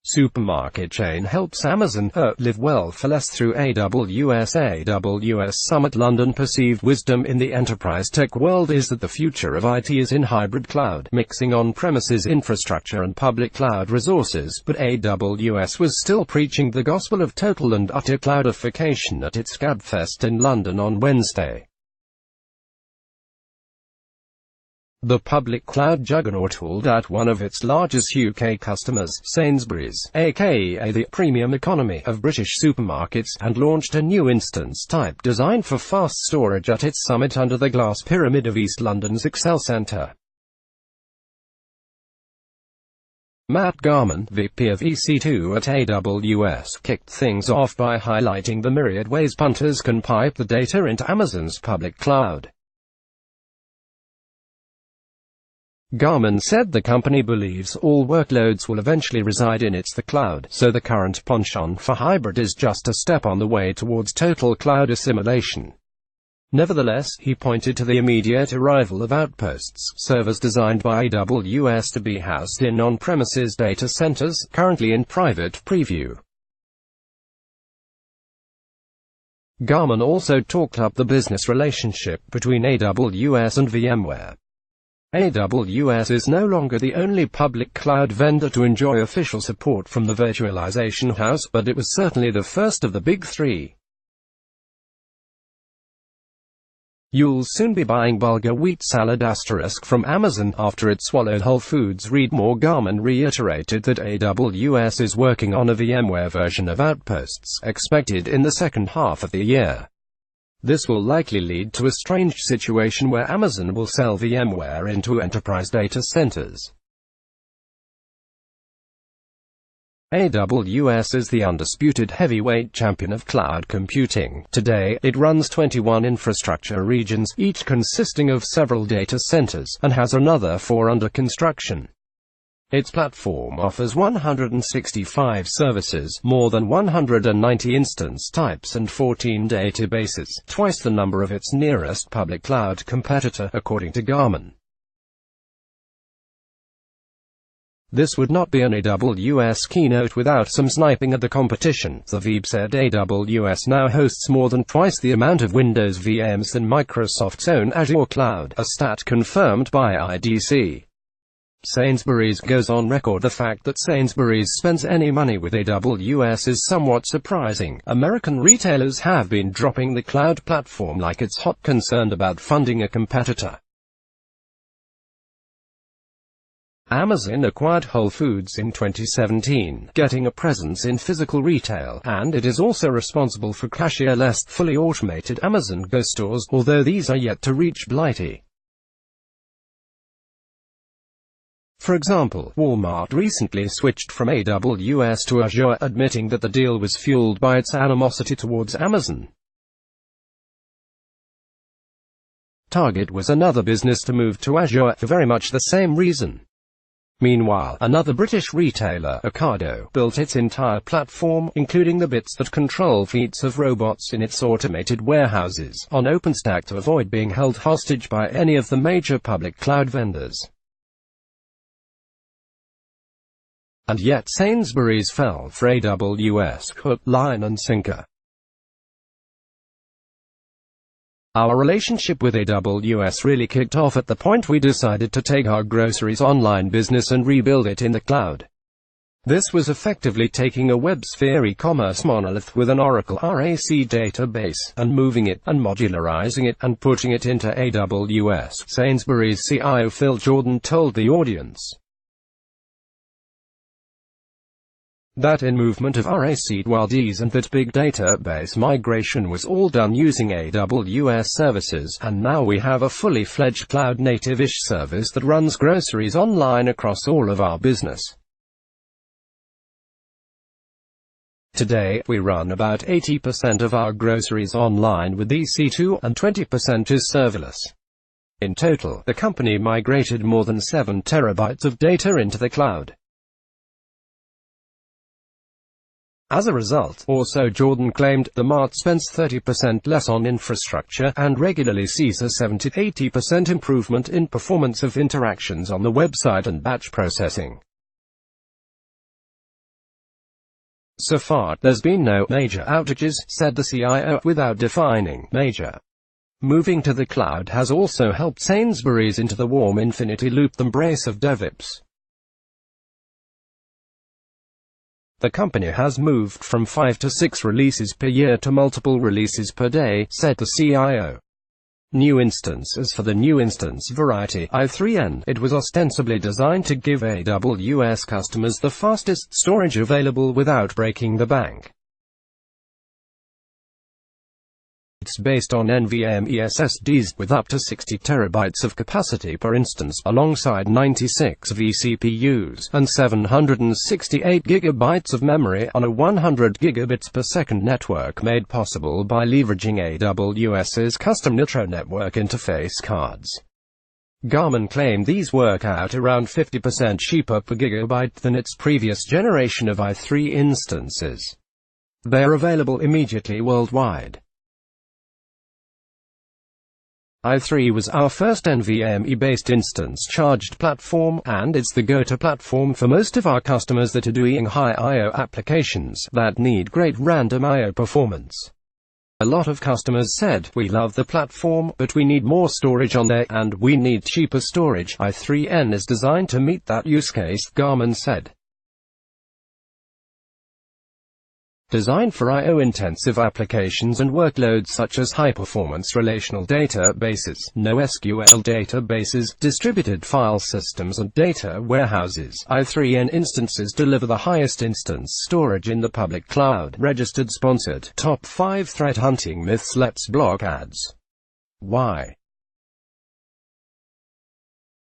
Supermarket chain helps Amazon live well for less through AWS. AWS Summit London. Perceived wisdom in the enterprise tech world is that the future of IT is in hybrid cloud, mixing on-premises infrastructure and public cloud resources, but AWS was still preaching the gospel of total and utter cloudification at its Gabfest in London on Wednesday. The public cloud juggernaut hauled out one of its largest UK customers, Sainsbury's, aka the premium economy of British supermarkets, and launched a new instance type designed for fast storage at its summit under the glass pyramid of East London's Excel Centre. Matt Garman, VP of EC2 at AWS, kicked things off by highlighting the myriad ways punters can pipe the data into Amazon's public cloud. Garman said the company believes all workloads will eventually reside in the cloud, so the current penchant for hybrid is just a step on the way towards total cloud assimilation. Nevertheless, he pointed to the immediate arrival of Outposts, servers designed by AWS to be housed in on-premises data centers, currently in private preview. Garman also talked up the business relationship between AWS and VMware. AWS is no longer the only public cloud vendor to enjoy official support from the virtualization house, but it was certainly the first of the big three. You'll soon be buying bulgur wheat salad from Amazon after it swallowed Whole Foods. Read more. Garman reiterated that AWS is working on a VMware version of Outposts, expected in the second half of the year. This will likely lead to a strange situation where Amazon will sell VMware into enterprise data centers. AWS is the undisputed heavyweight champion of cloud computing. Today, it runs 21 infrastructure regions, each consisting of several data centers, and has another 4 under construction. Its platform offers 165 services, more than 190 instance types and 14 databases, twice the number of its nearest public cloud competitor, according to Garman. This would not be an AWS keynote without some sniping at the competition, the VP said. AWS now hosts more than twice the amount of Windows VMs than Microsoft's own Azure Cloud, a stat confirmed by IDC. Sainsbury's goes on record. The fact that Sainsbury's spends any money with AWS is somewhat surprising. American retailers have been dropping the cloud platform like it's hot, concerned about funding a competitor. Amazon acquired Whole Foods in 2017, getting a presence in physical retail, and it is also responsible for cashier-less, fully automated Amazon Go stores, although these are yet to reach Blighty. For example, Walmart recently switched from AWS to Azure, admitting that the deal was fueled by its animosity towards Amazon. Target was another business to move to Azure, for very much the same reason. Meanwhile, another British retailer, Ocado, built its entire platform, including the bits that control fleets of robots in its automated warehouses, on OpenStack to avoid being held hostage by any of the major public cloud vendors. And yet Sainsbury's fell for AWS, hook, line and sinker. Our relationship with AWS really kicked off at the point we decided to take our groceries online business and rebuild it in the cloud. This was effectively taking a WebSphere e-commerce monolith with an Oracle RAC database, and moving it, and modularizing it, and putting it into AWS, Sainsbury's CIO Phil Jordan told the audience. That in movement of RAC-WADs and that big database migration was all done using AWS services, and now we have a fully fledged cloud-native-ish service that runs groceries online across all of our business. Today, we run about 80% of our groceries online with EC2, and 20% is serverless. In total, the company migrated more than 7 terabytes of data into the cloud. As a result, also Jordan claimed, the mart spends 30% less on infrastructure, and regularly sees a 70–80% improvement in performance of interactions on the website and batch processing. So far, there's been no major outages, said the CIO, without defining major. Moving to the cloud has also helped Sainsbury's into the warm infinity-loop embrace of DevOps. The company has moved from 5 to 6 releases per year to multiple releases per day, said the CIO. New instances for the new instance variety, i3n. It was ostensibly designed to give AWS customers the fastest storage available without breaking the bank. It's based on NVMe SSDs, with up to 60 terabytes of capacity per instance, alongside 96 vCPUs, and 768 gigabytes of memory on a 100 gigabits per second network, made possible by leveraging AWS's custom Nitro network interface cards. Garmin claimed these work out around 50% cheaper per gigabyte than its previous generation of i3 instances. They're available immediately worldwide. i3 was our first NVMe-based instance-charged platform, and it's the go-to platform for most of our customers that are doing high I/O applications that need great random I/O performance. A lot of customers said, "We love the platform, but we need more storage on there, and we need cheaper storage." i3n is designed to meet that use case, Garmin said. Designed for I/O-intensive applications and workloads such as high-performance relational databases, NoSQL databases, distributed file systems and data warehouses, i3n instances deliver the highest instance storage in the public cloud. Registered sponsored. Top 5 threat hunting myths. Let's block ads. Why?